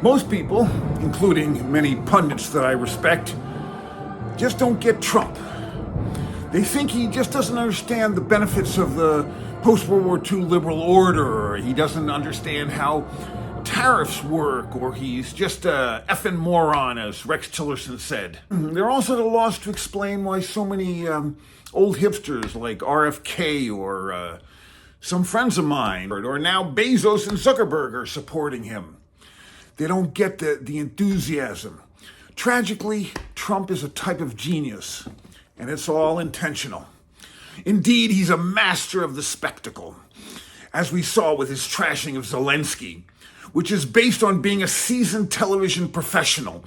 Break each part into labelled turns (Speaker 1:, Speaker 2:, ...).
Speaker 1: Most people, including many pundits that I respect, just don't get Trump. They think he just doesn't understand the benefits of the post-World War II liberal order, or he doesn't understand how tariffs work, or he's just a effing moron, as Rex Tillerson said. They're also at a loss to explain why so many old hipsters like RFK or some friends of mine, or now Bezos and Zuckerberg are supporting him. They don't get the enthusiasm. Tragically, Trump is a type of genius, and it's all intentional. Indeed, he's a master of the spectacle, as we saw with his trashing of Zelensky, which is based on being a seasoned television professional,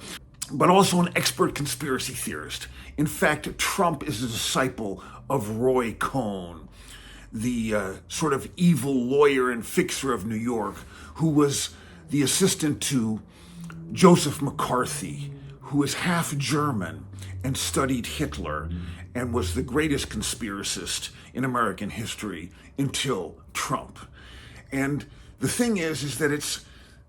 Speaker 1: but also an expert conspiracy theorist. In fact, Trump is a disciple of Roy Cohn, the sort of evil lawyer and fixer of New York, who was the assistant to Joseph McCarthy, who is half German and studied Hitler and was the greatest conspiracist in American history until Trump. And the thing is that it's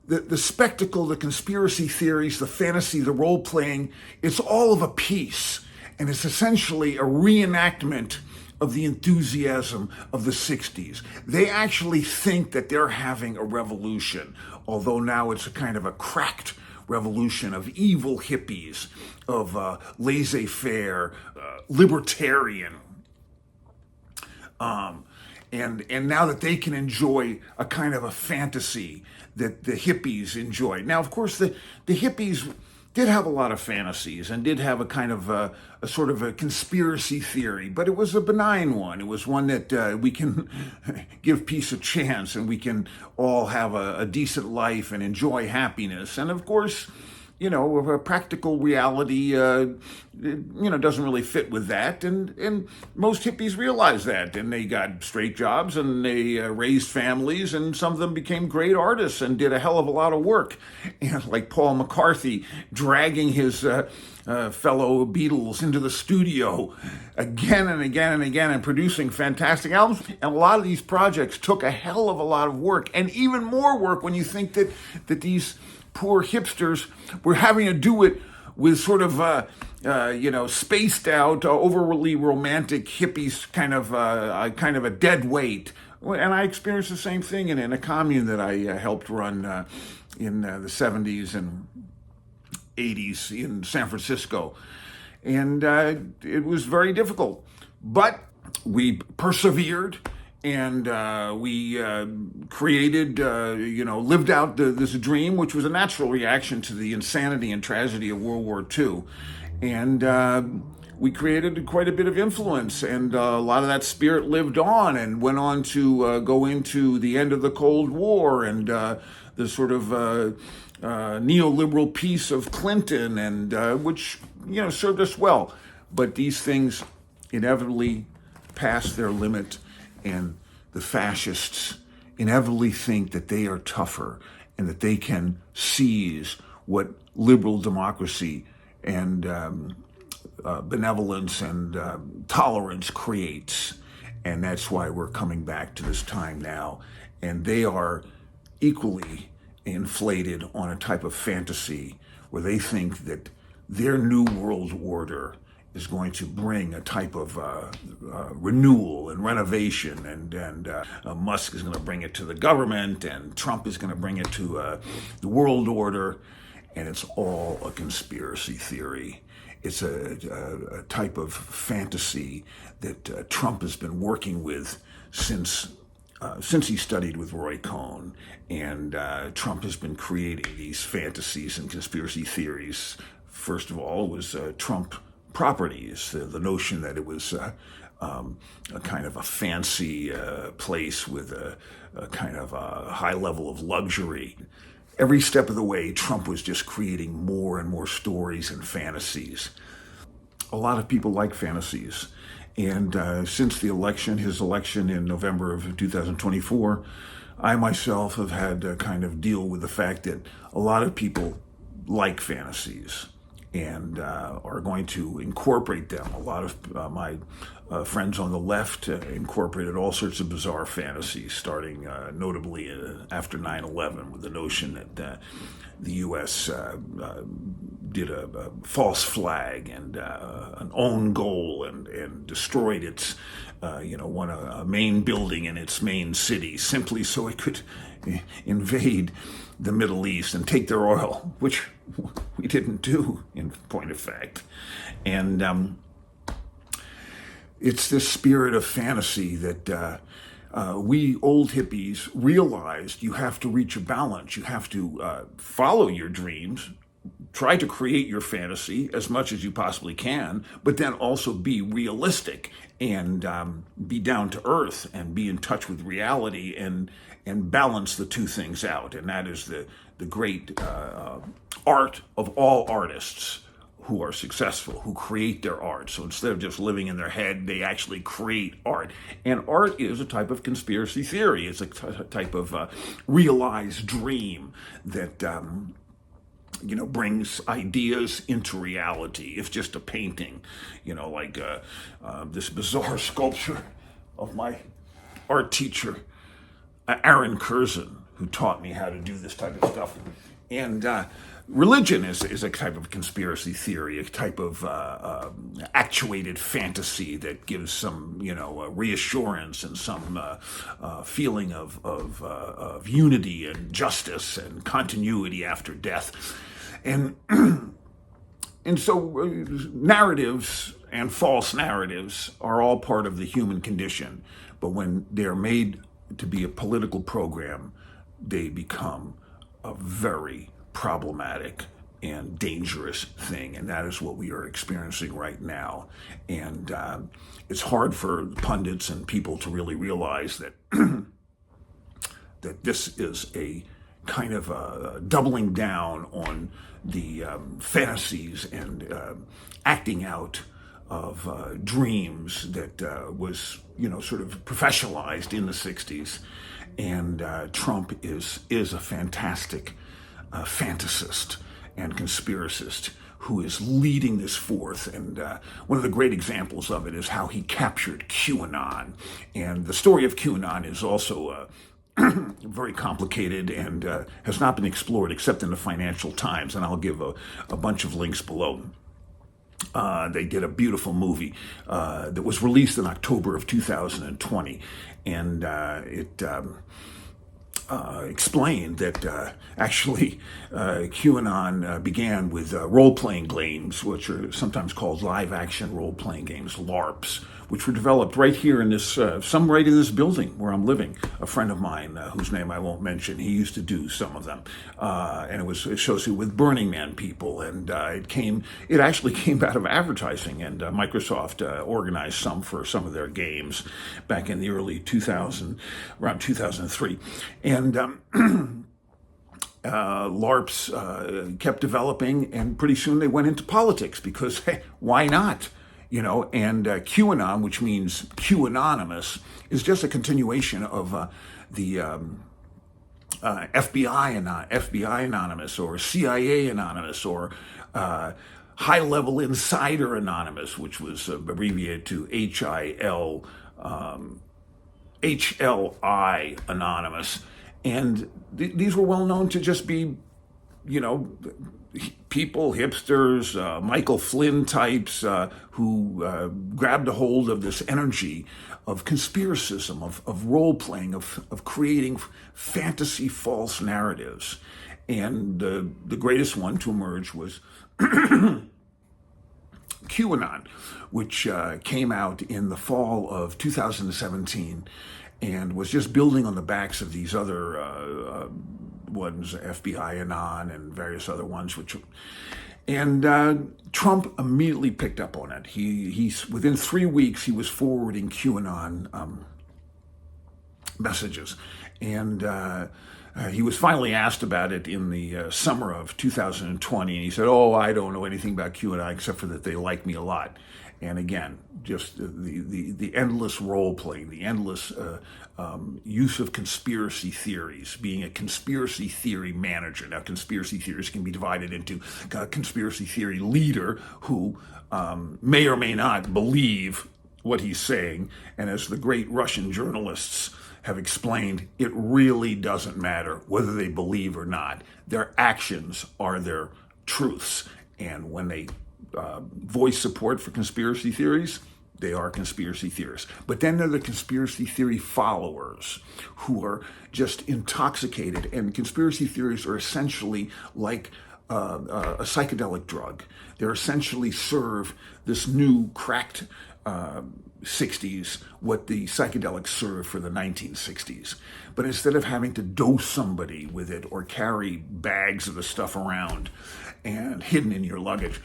Speaker 1: the spectacle, the conspiracy theories, the fantasy, the role-playing, it's all of a piece. And it's essentially a reenactment of the enthusiasm of the 60s. They actually think that they're having a revolution, although now it's a kind of a cracked revolution of evil hippies, of laissez-faire, libertarian. And now that they can enjoy a kind of a fantasy that the hippies enjoyed. Now, of course, the hippies did have a lot of fantasies and did have a kind of a sort of a conspiracy theory, but it was a benign one. It was one that we can give peace a chance and we can all have a decent life and enjoy happiness. And of course, a practical reality, doesn't really fit with that. And most hippies realized that. And they got straight jobs and they raised families, and some of them became great artists and did a hell of a lot of work. And like Paul McCarthy dragging his fellow Beatles into the studio again and again and again and producing fantastic albums. And a lot of these projects took a hell of a lot of work, and even more work when you think that these poor hipsters were having to do it with sort of, spaced out, overly romantic hippies, kind of a dead weight. And I experienced the same thing in a commune that I helped run in the 70s and 80s in San Francisco. And it was very difficult. But we persevered. And we created, lived out this dream, which was a natural reaction to the insanity and tragedy of World War II. And we created quite a bit of influence, and a lot of that spirit lived on and went on to go into the end of the Cold War and the sort of neoliberal peace of Clinton, and which, served us well. But these things inevitably passed their limit. And the fascists inevitably think that they are tougher and that they can seize what liberal democracy and benevolence and tolerance creates. And that's why we're coming back to this time now. And they are equally inflated on a type of fantasy where they think that their new world order is going to bring a type of renewal and renovation, and Musk is going to bring it to the government, and Trump is going to bring it to the world order, and it's all a conspiracy theory. It's a type of fantasy that Trump has been working with since he studied with Roy Cohn, and Trump has been creating these fantasies and conspiracy theories. First of all, it was Trump properties, the notion that it was a kind of a fancy place with a kind of a high level of luxury. Every step of the way, Trump was just creating more and more stories and fantasies. A lot of people like fantasies. And since his election in November of 2024, I myself have had to kind of deal with the fact that a lot of people like fantasies and are going to incorporate them. A lot of my friends on the left incorporated all sorts of bizarre fantasies, starting notably after 9/11, with the notion that the U.S. Did a false flag and an own goal and destroyed its, a main building in its main city simply so it could invade the Middle East and take their oil, which we didn't do, in point of fact. And it's this spirit of fantasy that we old hippies realized you have to reach a balance. You have to follow your dreams, try to create your fantasy as much as you possibly can, but then also be realistic and be down to earth and be in touch with reality and balance the two things out. And that is the great art of all artists who are successful, who create their art. So instead of just living in their head, they actually create art. And art is a type of conspiracy theory. It's a type of realized dream that brings ideas into reality. It's just a painting, like this bizarre sculpture of my art teacher, Aaron Curzon, who taught me how to do this type of stuff. And religion is a type of conspiracy theory, a type of actuated fantasy that gives some, reassurance and some feeling of unity and justice and continuity after death. And so narratives and false narratives are all part of the human condition. But when they're made to be a political program, they become a very problematic and dangerous thing, and that is what we are experiencing right now. And it's hard for pundits and people to really realize that that this is a kind of a doubling down on the fantasies and acting out of dreams that was, sort of professionalized in the 60s. And Trump is a fantastic fantasist and conspiracist who is leading this forth. And one of the great examples of it is how he captured QAnon. And the story of QAnon is also very complicated and has not been explored except in the Financial Times. And I'll give a bunch of links below. They did a beautiful movie that was released in October of 2020. And it explained that actually QAnon began with role-playing games, which are sometimes called live-action role-playing games, LARPs, which were developed right here in this, some right in this building where I'm living. A friend of mine, whose name I won't mention, he used to do some of them, and it was associated with Burning Man people, and it actually came out of advertising, and Microsoft organized some for some of their games back in the early 2000, around 2003, and LARPs kept developing, and pretty soon they went into politics because, hey, why not? And QAnon, which means Q Anonymous, is just a continuation of the FBI Anonymous or CIA Anonymous or High-Level Insider Anonymous, which was abbreviated to HLI Anonymous. And these were well known to just be, people, hipsters, Michael Flynn types who grabbed a hold of this energy of conspiracism, of role-playing, of creating fantasy false narratives. And the greatest one to emerge was QAnon, which came out in the fall of 2017 and was just building on the backs of these other ones, FBI Anon and various other ones, and Trump immediately picked up on it. He's within 3 weeks he was forwarding QAnon messages, and he was finally asked about it in the summer of 2020, and he said, "Oh, I don't know anything about QAnon except for that they like me a lot." And again, just the endless role playing, the endless use of conspiracy theories, being a conspiracy theory manager. Now, conspiracy theories can be divided into a conspiracy theory leader who may or may not believe what he's saying. And as the great Russian journalists have explained, it really doesn't matter whether they believe or not. Their actions are their truths. And when they voice support for conspiracy theories, they are conspiracy theorists. But then there are the conspiracy theory followers who are just intoxicated. And conspiracy theories are essentially like a psychedelic drug. They essentially serve this new cracked 60s what the psychedelics served for the 1960s. But instead of having to dose somebody with it or carry bags of the stuff around and hidden in your luggage,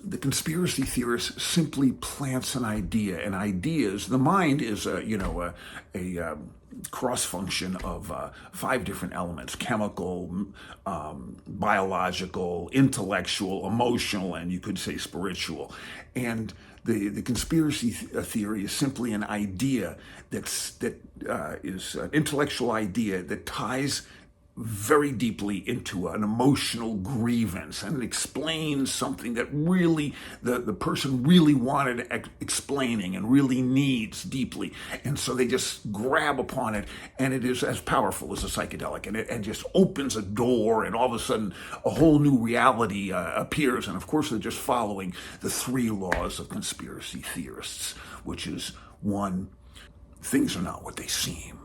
Speaker 1: the conspiracy theorist simply plants an idea, and ideas. The mind is a cross function of 5 different elements: chemical, biological, intellectual, emotional, and you could say spiritual. And the conspiracy theory is simply an idea that is an intellectual idea that ties very deeply into an emotional grievance, and it explains something that really the person really wanted explaining and really needs deeply. And so they just grab upon it, and it is as powerful as a psychedelic, and just opens a door, and all of a sudden a whole new reality appears. And of course they're just following the 3 laws of conspiracy theorists, which is 1, things are not what they seem.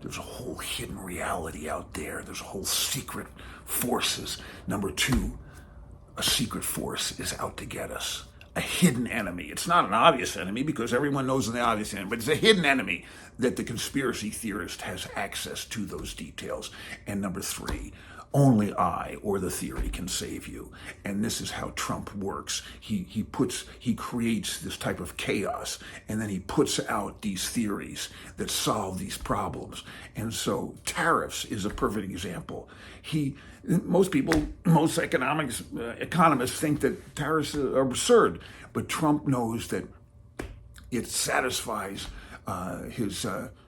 Speaker 1: There's a whole hidden reality out there. There's a whole secret forces. Number 2, a secret force is out to get us. A hidden enemy. It's not an obvious enemy because everyone knows the obvious enemy, but it's a hidden enemy that the conspiracy theorist has access to those details. And number 3, only I or the theory can save you. And this is how Trump works. He creates this type of chaos, and then he puts out these theories that solve these problems. And so tariffs is a perfect example. Most economists think that tariffs are absurd, but Trump knows that it satisfies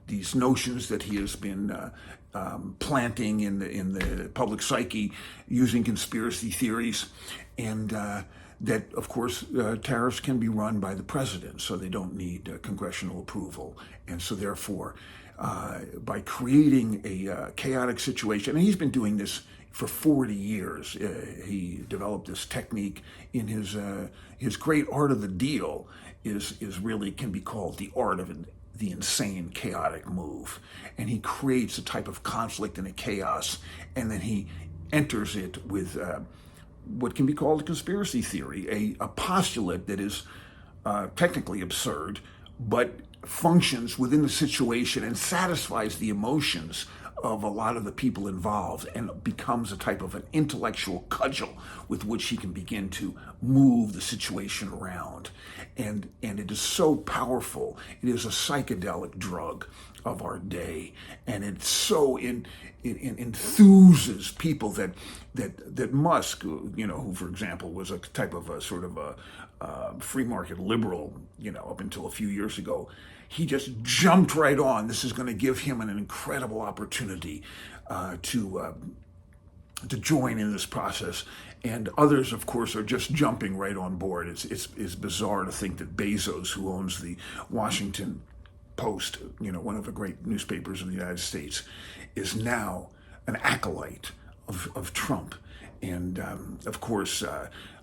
Speaker 1: these notions that he has been planting in the public psyche using conspiracy theories, and that, of course, tariffs can be run by the president, so they don't need congressional approval. And so therefore, by creating a chaotic situation, and he's been doing this for 40 years, he developed this technique in his great art of the deal is really can be called the art of the insane, chaotic move. And he creates a type of conflict and a chaos, and then he enters it with what can be called a conspiracy theory, a postulate that is technically absurd, but functions within the situation and satisfies the emotions of a lot of the people involved, and becomes a type of an intellectual cudgel with which he can begin to move the situation around. And it is so powerful. It is a psychedelic drug of our day, and it so enthuses people that Musk, who, for example, was a type of a sort of a free market liberal, up until a few years ago, he just jumped right on. This is going to give him an incredible opportunity to join in this process. And others, of course, are just jumping right on board. It's bizarre to think that Bezos, who owns the Washington Post, one of the great newspapers in the United States, is now an acolyte of Trump. And of course,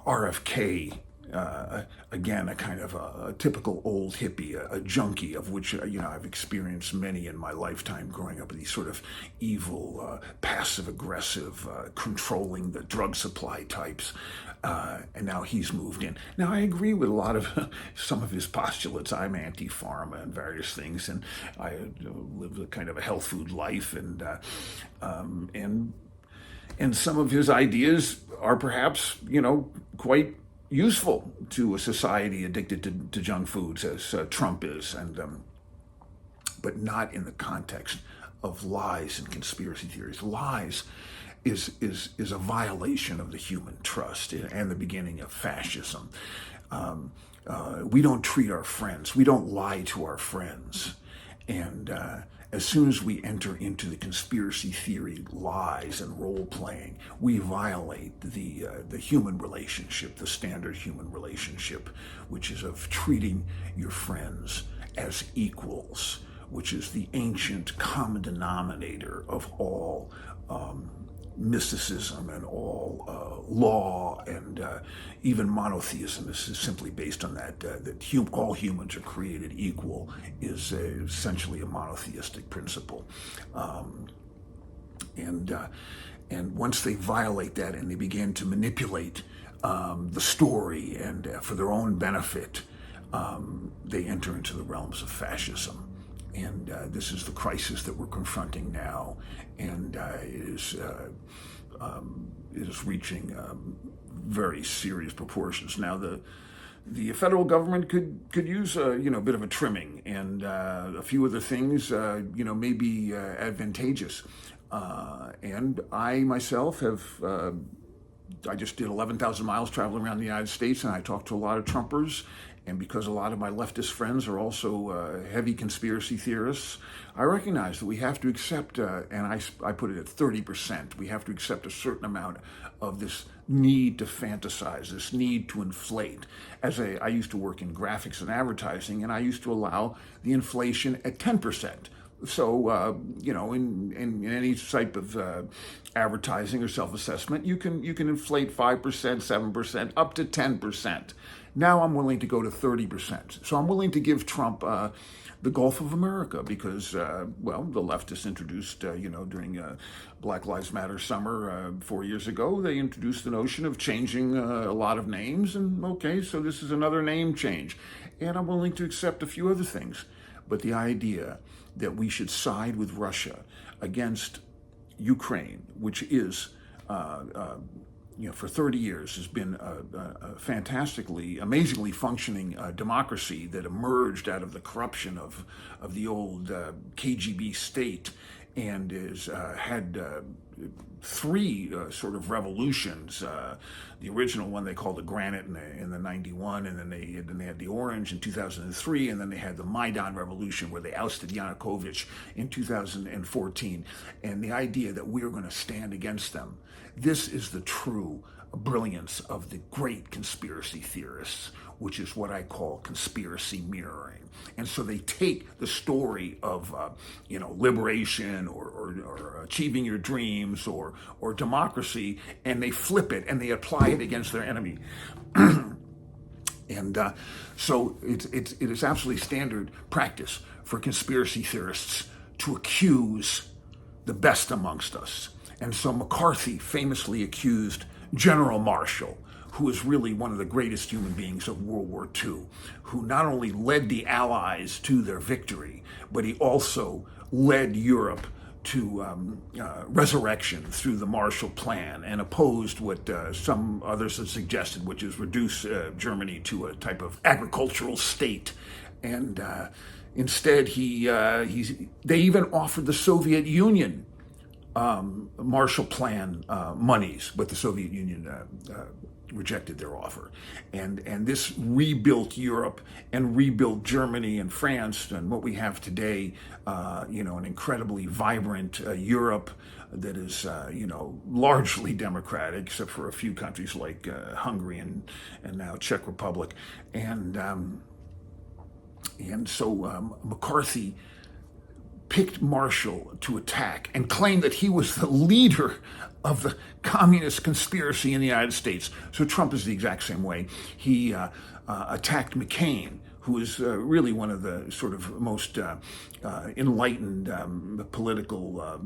Speaker 1: RFK, again, a kind of a typical old hippie, a junkie, of which I've experienced many in my lifetime growing up with these sort of evil, passive-aggressive, controlling the drug supply types. And now he's moved in. Now, I agree with a lot of some of his postulates. I'm anti-pharma and various things, and I live a kind of a health food life, and some of his ideas are perhaps, quite useful to a society addicted to junk foods, as Trump is, and but not in the context of lies and conspiracy theories. Lies is a violation of the human trust and the beginning of fascism. We don't treat our friends. We don't lie to our friends. And as soon as we enter into the conspiracy theory lies and role-playing, we violate the human relationship, the standard human relationship, which is of treating your friends as equals, which is the ancient common denominator of all mysticism and all law, and even monotheism is simply based on that, all humans are created equal is essentially a monotheistic principle. And once they violate that and they begin to manipulate the story and for their own benefit, they enter into the realms of fascism. And this is the crisis that we're confronting now, and it is reaching very serious proportions. Now, the federal government could use a bit of a trimming, and a few other things may be advantageous. And I myself have. I just did 11,000 miles traveling around the United States, and I talked to a lot of Trumpers. And because a lot of my leftist friends are also heavy conspiracy theorists, I recognize that we have to accept, and I put it at 30%, we have to accept a certain amount of this need to fantasize, this need to inflate. I used to work in graphics and advertising, and I used to allow the inflation at 10%. So, in any type of advertising or self-assessment, you can inflate 5%, 7%, up to 10%. Now I'm willing to go to 30%. So I'm willing to give Trump the Gulf of America because, the leftists introduced, during Black Lives Matter summer 4 years ago, they introduced the notion of changing a lot of names. And okay, so this is another name change. And I'm willing to accept a few other things. But the idea that we should side with Russia against Ukraine, which is, for 30 years has been a fantastically, amazingly functioning democracy that emerged out of the corruption of the old KGB state, and has had three sort of revolutions. The original one they called the Granite in the 91, and then they had the Orange in 2003, and then they had the Maidan Revolution where they ousted Yanukovych in 2014. And the idea that we're going to stand against them. This is the true brilliance of the great conspiracy theorists, which is what I call conspiracy mirroring. And so they take the story of, liberation or achieving your dreams or democracy, and they flip it and they apply it against their enemy. And so it is absolutely standard practice for conspiracy theorists to accuse the best amongst us. And so McCarthy famously accused General Marshall, who is really one of the greatest human beings of World War II, who not only led the Allies to their victory, but he also led Europe to resurrection through the Marshall Plan and opposed what some others had suggested, which is reduce Germany to a type of agricultural state. And instead, they even offered the Soviet Union Marshall Plan monies, but the Soviet Union rejected their offer. And this rebuilt Europe and rebuilt Germany and France, and what we have today, an incredibly vibrant Europe that is, largely democratic, except for a few countries like Hungary and now Czech Republic. And so McCarthy picked Marshall to attack and claimed that he was the leader of the communist conspiracy in the United States. So Trump is the exact same way. He attacked McCain, who is really one of the sort of most enlightened political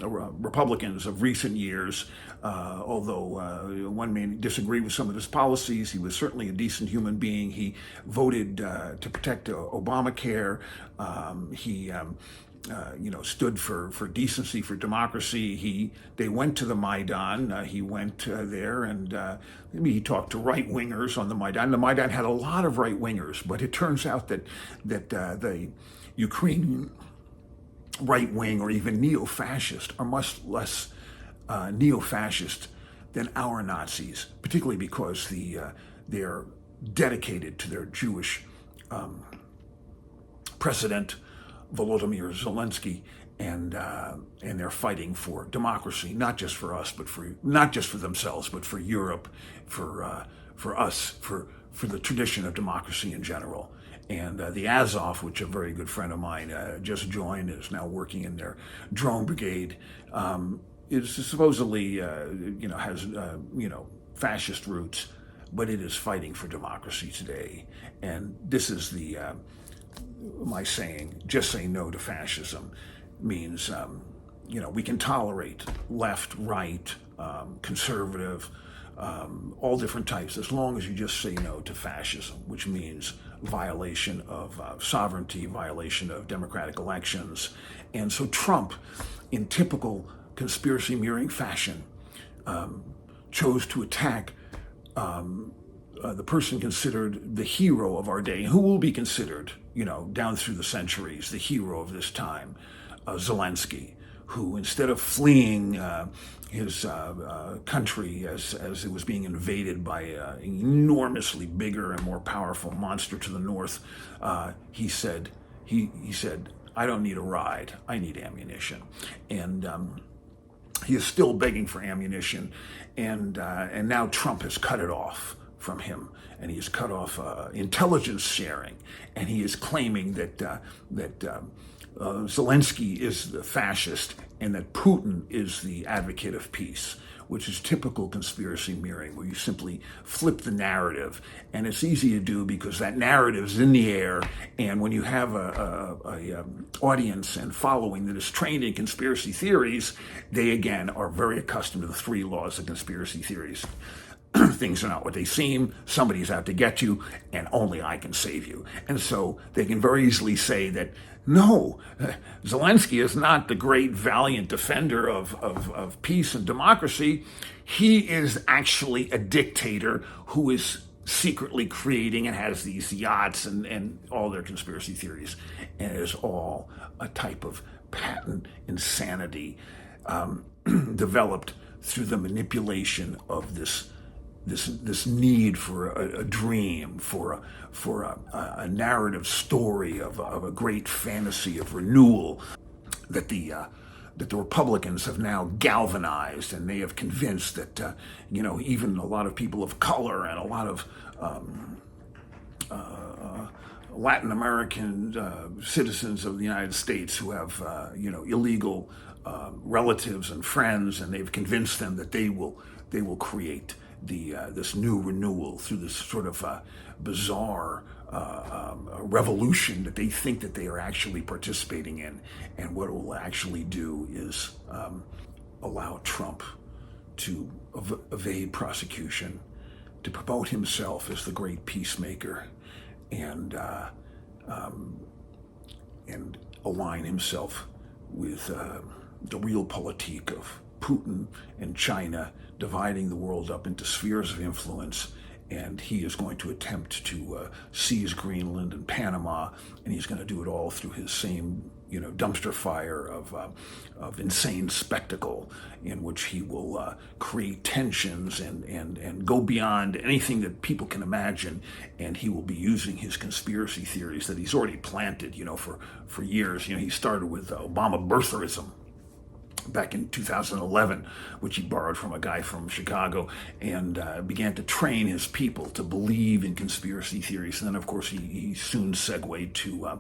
Speaker 1: Republicans of recent years. Although one may disagree with some of his policies, he was certainly a decent human being. He voted to protect Obamacare. He stood for decency, for democracy. They went to the Maidan. He went there, and he talked to right-wingers on the Maidan. The Maidan had a lot of right-wingers, but it turns out that the Ukrainian right-wing or even neo-fascist are much less neo-fascist than our Nazis, particularly because they're dedicated to their Jewish president, Volodymyr Zelensky, and they're fighting for democracy, not just for us, but not just for themselves, but for Europe, for us, for the tradition of democracy in general. And the Azov, which a very good friend of mine just joined, is now working in their drone brigade. Is supposedly, has fascist roots, but it is fighting for democracy today. And this is my saying: just say no to fascism means, we can tolerate left, right, conservative, all different types, as long as you just say no to fascism, which means violation of sovereignty, violation of democratic elections. And so Trump, in typical conspiracy mirroring fashion, chose to attack the person considered the hero of our day, who will be considered, down through the centuries, the hero of this time, Zelensky, who, instead of fleeing his country as it was being invaded by an enormously bigger and more powerful monster to the north, he said, "I don't need a ride. I need ammunition." And he is still begging for ammunition, and now Trump has cut it off from him, and he has cut off intelligence sharing, and he is claiming that Zelensky is the fascist and that Putin is the advocate of peace, which is typical conspiracy mirroring, where you simply flip the narrative. And it's easy to do because that narrative is in the air, and when you have a audience and following that is trained in conspiracy theories, they again are very accustomed to the three laws of conspiracy theories. Things are not what they seem, somebody's out to get you, and only I can save you. And so they can very easily say that, no, Zelensky is not the great valiant defender of peace and democracy. He is actually a dictator who is secretly creating and has these yachts and all their conspiracy theories. And it is all a type of patent insanity developed through the manipulation of this need for a dream, for a narrative story of a great fantasy of renewal that the Republicans have now galvanized, and they have convinced that even a lot of people of color and a lot of Latin American citizens of the United States who have illegal relatives and friends, and they've convinced them that they will create this new renewal through this sort of bizarre revolution that they think that they are actually participating in. And what it will actually do is allow Trump to evade prosecution, to promote himself as the great peacemaker, and align himself with the realpolitik of Putin and China, dividing the world up into spheres of influence. And he is going to attempt to seize Greenland and Panama, and he's going to do it all through his same, dumpster fire of insane spectacle, in which he will create tensions and go beyond anything that people can imagine. And he will be using his conspiracy theories that he's already planted, for years. He started with Obama birtherism back in 2011, which he borrowed from a guy from Chicago, and began to train his people to believe in conspiracy theories. And then, of course, he soon segued to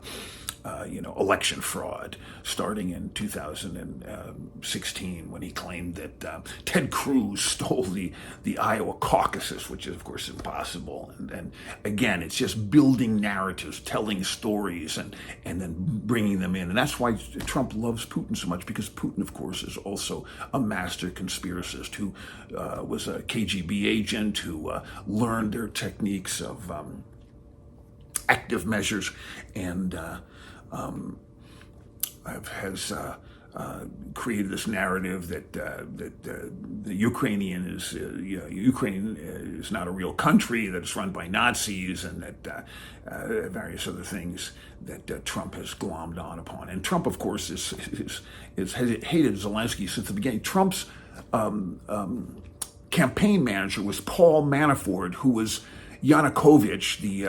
Speaker 1: election fraud, starting in 2016 when he claimed that Ted Cruz stole the Iowa caucuses, which is, of course, impossible. And again, it's just building narratives, telling stories, and then bringing them in. And that's why Trump loves Putin so much, because Putin, of course, is also a master conspiracist who was a KGB agent who learned their techniques of active measures and has created this narrative that the Ukraine is not a real country, that it's run by Nazis, and that various other things that Trump has glommed on upon. And Trump, of course, has hated Zelensky since the beginning. Trump's campaign manager was Paul Manafort, who was Yanukovych, the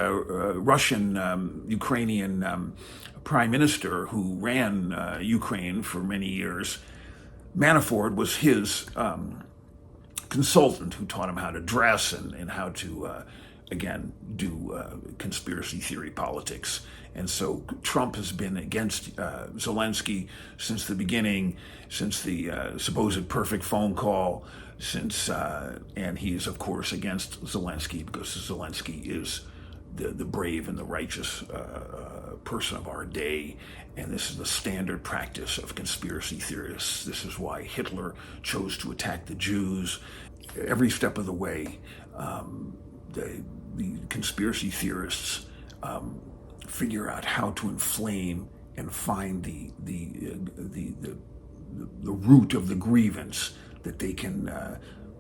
Speaker 1: Russian Ukrainian prime minister who ran Ukraine for many years, Manafort was his consultant who taught him how to dress and how to, again, do conspiracy theory politics. And so Trump has been against Zelensky since the beginning, since the supposed perfect phone call, and he is, of course, against Zelensky because Zelensky is the brave and the righteous person of our day. And this is the standard practice of conspiracy theorists. This is why Hitler chose to attack the Jews. Every step of the way, the conspiracy theorists figure out how to inflame and find the root of the grievance, that they can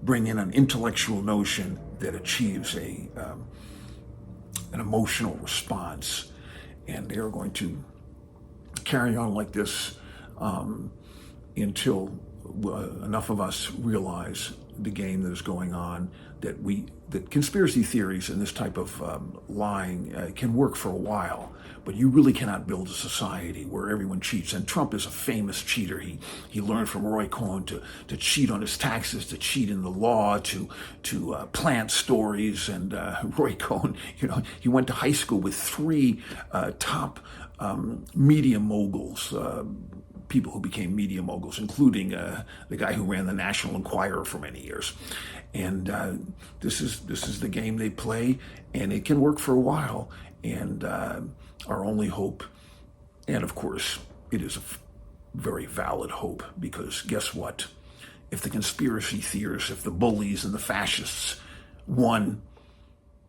Speaker 1: bring in an intellectual notion that achieves an emotional response. And they're going to carry on like this until enough of us realize the game that is going on, that conspiracy theories and this type of lying can work for a while, but you really cannot build a society where everyone cheats. And Trump is a famous cheater. He learned from Roy Cohn to cheat on his taxes, to cheat in the law, to plant stories. And Roy Cohn, he went to high school with three top media moguls, people who became media moguls, including the guy who ran the National Enquirer for many years. And this is the game they play, and it can work for a while. And our only hope, and of course, it is a very valid hope, because guess what? If the conspiracy theorists, if the bullies and the fascists won,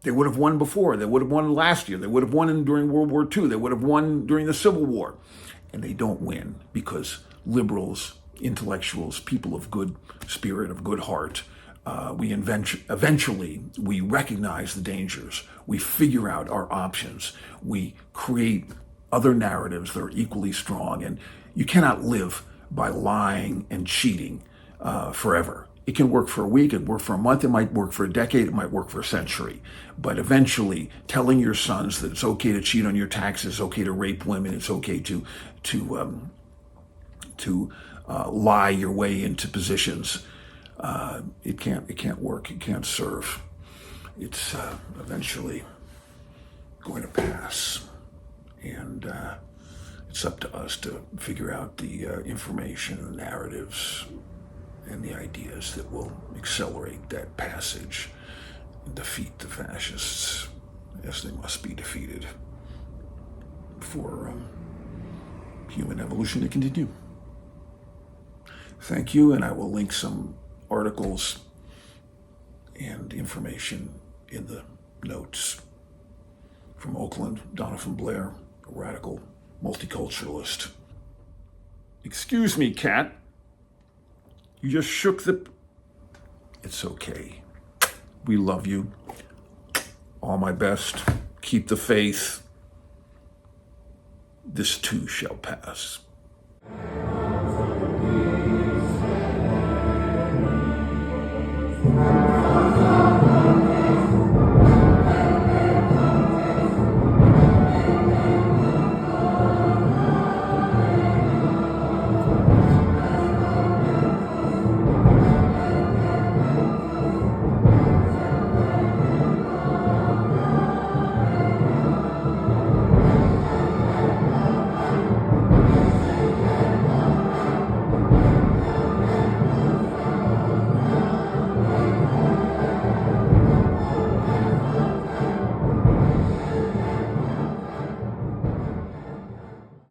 Speaker 1: they would have won before. They would have won last year. They would have won during World War II. They would have won during the Civil War. And they don't win because liberals, intellectuals, people of good spirit, of good heart, eventually we recognize the dangers. We figure out our options. We create other narratives that are equally strong. And you cannot live by lying and cheating forever. It can work for a week, it can work for a month, it might work for a decade, it might work for a century. But eventually, telling your sons that it's okay to cheat on your taxes, it's okay to rape women, it's okay to lie your way into positions, it can't work, it can't serve. It's eventually going to pass, and it's up to us to figure out the information, the narratives, and the ideas that will accelerate that passage and defeat the fascists, as they must be defeated, for human evolution to continue. Thank you, and I will link some articles and information in the notes from Oakland, Doniphan Blair, a radical multiculturalist. Excuse me, cat. You just shook the... It's okay. We love you. All my best. Keep the faith. This too shall pass.